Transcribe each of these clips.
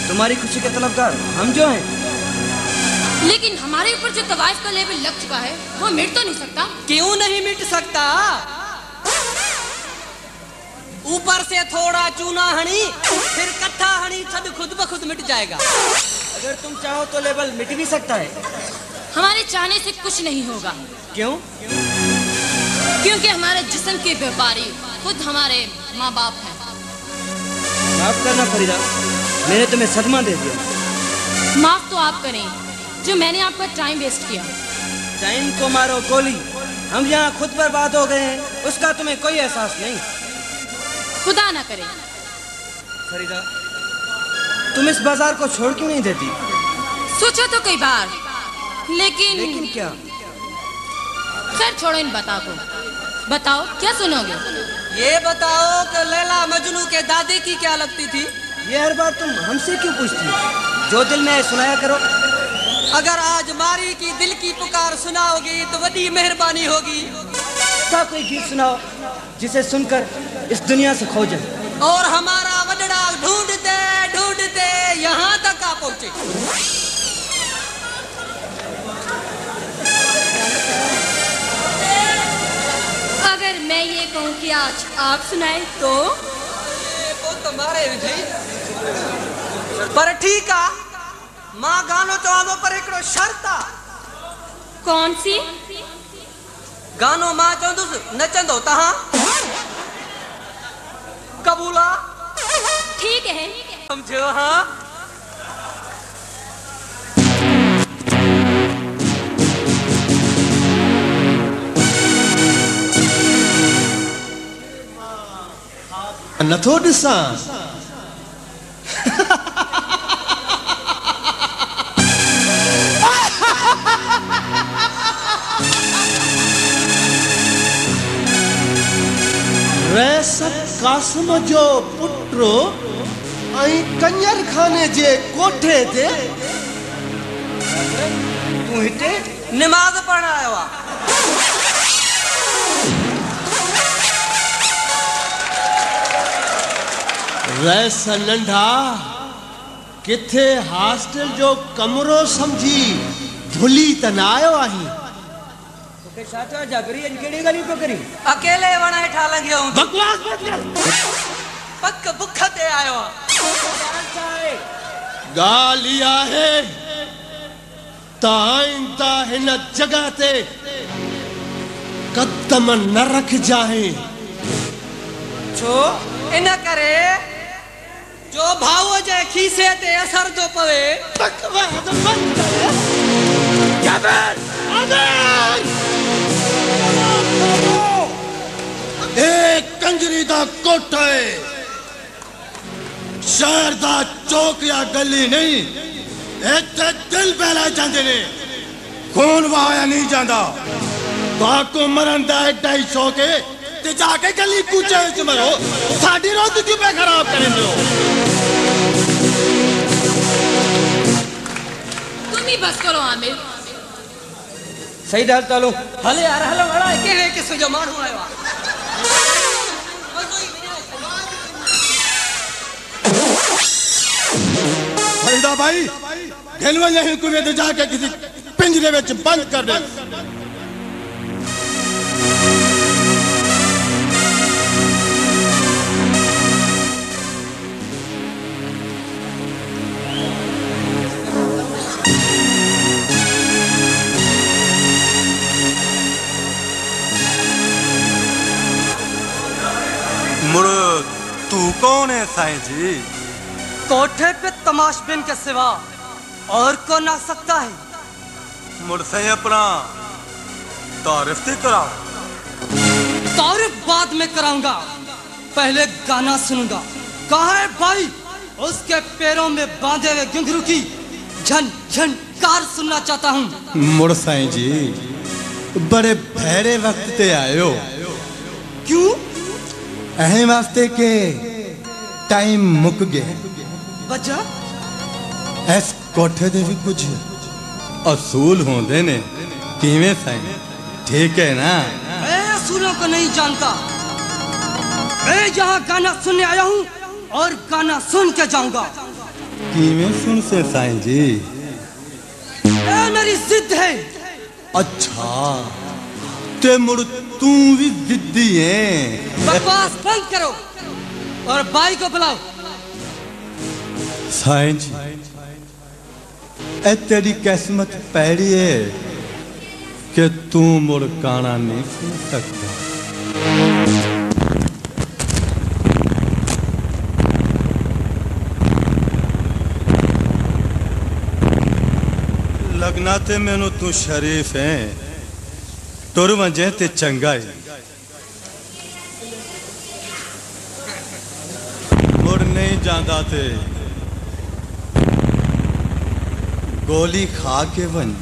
तुम्हारी खुशी के तलबगार हम जो हैं। लेकिन हमारे ऊपर जो तवाइफ का लेवल लग चुका है वो मिट तो नहीं सकता। क्यों नहीं मिट सकता? ऊपर से थोड़ा चूना हनी, फिर कट्ठा हनी, सब खुद ब खुद मिट जाएगा। अगर तुम चाहो तो लेवल मिट भी सकता है। हमारे चाहने से कुछ नहीं होगा। क्यों? क्योंकि हमारे जिस्म के व्यापारी खुद हमारे माँ बाप हैं। माफ करना फरीदा, मैंने तुम्हें सदमा दे दिया। माफ तो आप करें जो मैंने आपका टाइम वेस्ट किया। टाइम को मारो गोली, हम यहाँ खुद बर्बाद हो गए हैं, उसका तुम्हें कोई एहसास नहीं। खुदा ना करे। फरीदा, तुम इस बाजार को छोड़ क्यों नहीं देती? सोचा तो कई बार, लेकिन क्या? खैर छोड़ो इन बता को। बताओ क्या सुनोगे? ये बताओ कि लैला मजनू के दादी की क्या लगती थी? ये हर बार तुम हमसे क्यों पूछती हो? जो दिल में सुनाया करो। अगर आज मारी की दिल की पुकार सुनाओगी तो बड़ी मेहरबानी होगी। क्या कोई गीत सुनाओ जिसे सुनकर इस दुनिया से खो जाए। और हमारा वडड़ा ढूंढते ढूंढते यहाँ तक आ पहुंचे। अगर मैं ये कहूँ कि आज आप सुनाए तो? वो तुम्हारे पर ठीक है, मां गानो चवंदो पर हिकिड़ो शर्त आ। कौन सी? गानो मां चवंदुसि नचंदो तहां। कबूल आ? ठीक है। समझो? हाँ। नथो ॾिसां। रैसत कासिम जो पुटो ऐं कंजर खाने जे कोठे ते तू हिते नमाज पढ़ण आयो आहे। रैस नंढा किथे हॉस्टल जो कमरो समझी धुली त न आयो आहीं? तोखे छा थियो जागरी? अॼु कहिड़ी ॻाल्हियूं पियो करीं? अकेले वण हेठां लंघियो हूं। बकवास मत कर। पक बुख ते आयो आहे। ॻाल्हि इहा आहे त आइंदा हिन जगह ते कदम न रखजांइ। छो? इन करे जो भाऊ जे खीसे ते असर जो पवे। बकवास मत कर। जबर आदर एक कंजरी दा कोठा है, शहर दा चौक या गली नहीं। इत्थे दिल बहला जांदे ने, खून वहाया नहीं जांदा। बाको मरन दा एडा ही शौक है ते जाके गली कूचे विच मरो। साडी रोज क्यों पे खराब करेंदे हो? तुम ही बस करो आमिर। सही डाल तालो। हले यार हलो वड़ा कहिड़े क़िस्म जो माण्हू आयो आहे। फरीदा भाई ढेलवा यहीं कुएं ते जाके किसी पिंजरे विच बंद कर दे। मुड़ तू कौन है साईं जी? कोठे पे तमाशबिन के सिवा और कौन आ सकता है? मुड़ साईं अपना तारीफ ते कराओ। तारीफ बाद में कराऊंगा, पहले गाना सुनूंगा। कहाँ है भाई? उसके पैरों में बांधे हुए घुंघरू की झन झनकार सुनना चाहता हूँ। मुड़ साईं जी बड़े भैरे वक्त ते आयो। क्यों? अहें वास्ते के टाइम मुक गए। वजह? इस कोठे दे भी कुछ असूल होंदे ने। किवें साईं? ठीक है ना? मैं असूलों को नहीं जानता। मैं यहाँ गाना सुनने आया हूँ और गाना सुन के जाऊंगा। किवें सुन से साईं जी? ए मेरी जिद है। अच्छा ते मुड़ तू भी जिद्दी है। बकवास बंद करो और भाई को बुलाओ। साईं जी ए तेरी किस्मत पैड़ी है कि तू मुड़ गाना नहीं सुन सकता। लगना ते मैनू तू शरीफ है, टुर वंजे ते चंगा है। मुड़ नहीं जांदा ते गोली खा के वन।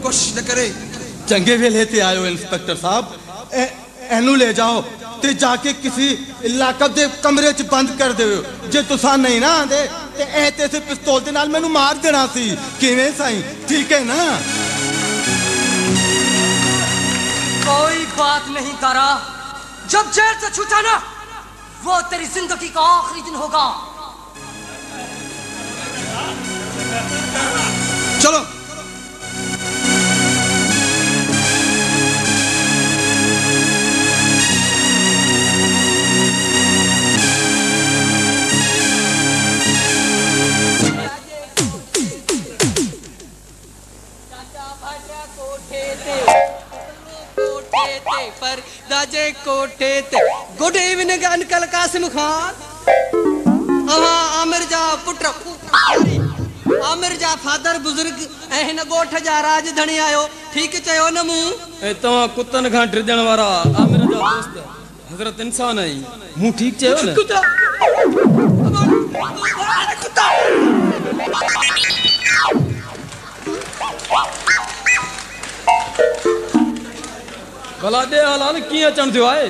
कोशिश न करे। चंगे वेले ते आयो इंस्पेक्टर साहब, एनू ले जाओ ते जाके किसी लाकब दे कमरे च बंद कर दे। जे तुसा नहीं ना आंदे ते ए ते से पिस्तौल दे नाल मैनू मार देना सी। किवें साईं, ठीक है ना? कोई बात नहीं तारा, जब जेल से छूटा ना वो तेरी जिंदगी का आखिरी दिन होगा। चलो पर दाजे कोठे ते। Good evening uncle Qasim Khan. Aamir जा पुत्र आमिर जा फादर बुजुर्ग ऐं हिन गोठ जा राजधणी आयो। ठीक चयो न मूं? ए तवा कुतन खां ड्रिजण वारा आमिर जा दोस्त हजरत इंसान आई। मूं ठीक चयो न? कुत्ता भला दे हलाल किए अचण थियो आहे?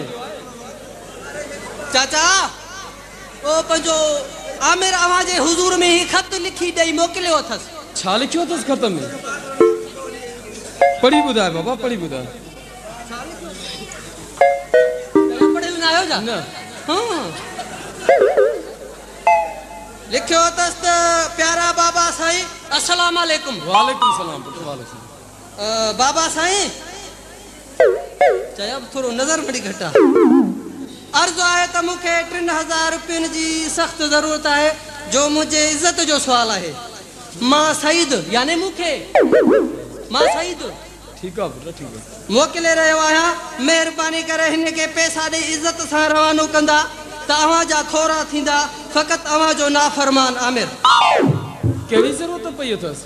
चाचा ओ पंजो आमिर अवां जे हुजूर में ही खत लिखी दई मोकलियो अथस। छा लिखियो अथस खत में? पढ़ी ॿुधाए बाबा, पढ़ी ॿुधाए। पढ़ियल न आयो जा? न। हां लिखियो अथस त प्यारा बाबा साईं अस्सलाम वालेकुम। वालेकुम सलाम पुत्र, वालेकुम। बाबा साईं चया थोड़ो नजर बड़ी घटा। अर्ज आहे त मूंखे 3000 रुपयनि जी सख्त ज़रूरत आहे जो मुझे इज्जत जो सवाल है। मां सईद यानी मूंखे मां सईद ठीक है पुत्र, ठीक है। मोकिले रहियो आहियां। महिरबानी करे हिन खे पैसा ॾेई इज्जत सां रवानो कंदा त अवां जा थोरा थींदा। फ़क़त अवां जो नाफ़रमान आमिर। कहिड़ी ज़रूरत पई अथस?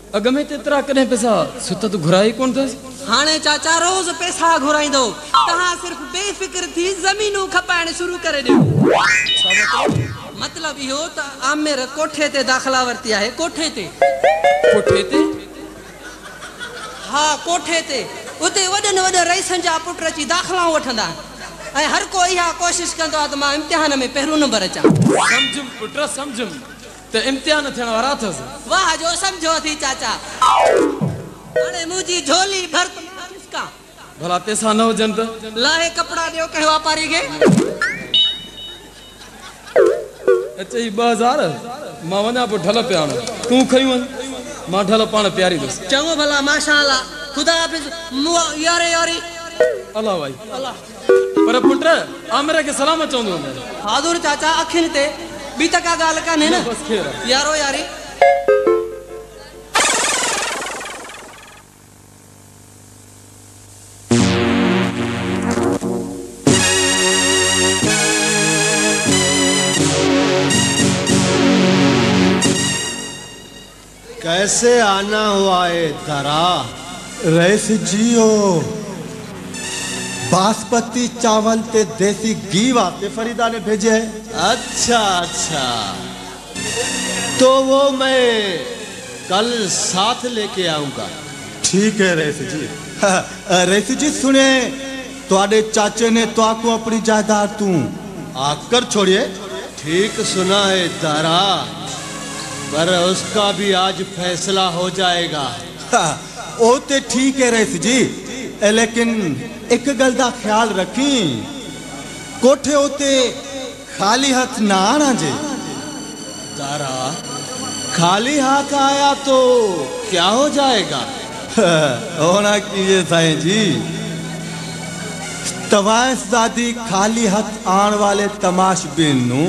अग में तेतरा कॾहिं पैसा सुत तो घुराई कोन अथस? हाणे चाचा रोज पैसा घुराईंदो। तहां सिर्फ बेफिक्र थी ज़मीनूं खपाइण शुरू करे ॾियो। मतलब इहो त आमिर कोठे ते दाख़िला वरती आहे। कोठे ते? कोठे ते? हा कोठे ते। उते वॾनि वॾनि रईसनि जा पुट अची दाख़िलाऊं वठंदा ऐं हर को इहा कोशिश कंदो आहे त मां इम्तिहान में पहिरियों नंबर अचां। समझुम पुत्र, समझुम त इम्तिहान थियण वारा अथस। वाह जो समझो थी चाचा। हाणे मुंहिंजी झोली भर का भला पैसा न हुजनि त? लाहे कपड़ा ॾियो कंहिं वापारी खे। अचई 2000 मां वञा पोइ ढल पिया आण। तूं खई वञ, मां ढल पाण प्यारींदुसि। चङो भला माशाअल्लाह। खुदा हाफ़िज़। यारे यारी अल्लाह भाई अल्लाह। पर पुट आमिर खे सलाम चवंदो वञ। हाज़ुर चाचा अखियुनि ते ॿी त का ॻाल्हि कान्हे न। बस खेर आहे। यारो यारी कैसे आना हुआ है धरा? रईस जियो बासमती चावल ते देसी घी वास्ते फरीदा ने भेजे है। अच्छा अच्छा, तो वो मैं कल साथ लेके आऊंगा। ठीक है रईस जी। रईस जी सुने, तुहाडे चाचे ने तो आपको अपनी जायदाद तू आकर छोड़िए ठीक सुना है दारा, पर उसका भी आज फैसला हो जाएगा। ओ ते ठीक है रईस जी, लेकिन एक गल दा ख्याल रखी, कोठे होते खाली हाथ ना आना जे। तारा खाली हाथ आया तो क्या हो जाएगा? होना कीजिए साईं जी, तवायस दादी खाली हाथ आने वाले तमाशबीन नू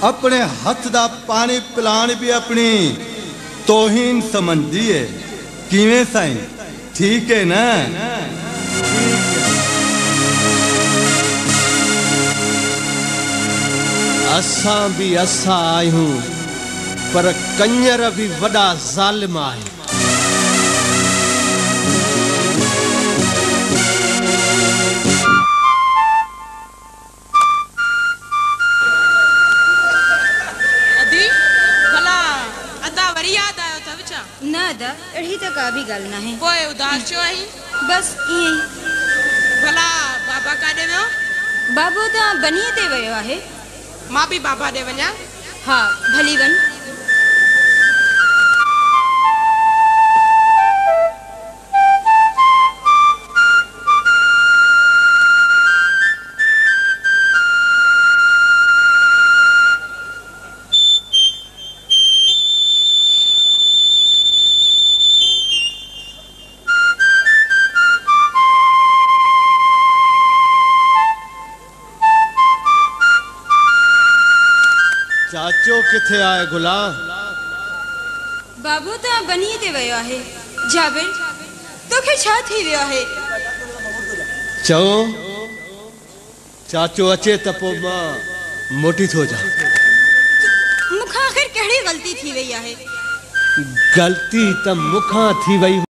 अपने हथ दा पानी पिलान भी अपनी तोहीन समझदी है। किवें साईं, ठीक है ना? असा भी असा आयूं, पर कंजर भी वड़ा जालिम है। न अदा अड़ी तो का भी गल ना है। पोए उदास छो आई? बस ये भला बाबा काडे वियो? बाबू तो बनीए ते वयो आहे। मां भी बाबा दे वञा? हाँ भली वन। चाचो किथे आए गुलाम? बाबू तो बनीए ते वयो आहे। जाबिर तोखे छा थी वयो आहे? चओ चाचो अचे त पोइ मां मोटी थो जा। मुखां आखिर कहिड़ी गलती थी वई आहे? गलती त मुखां थी वई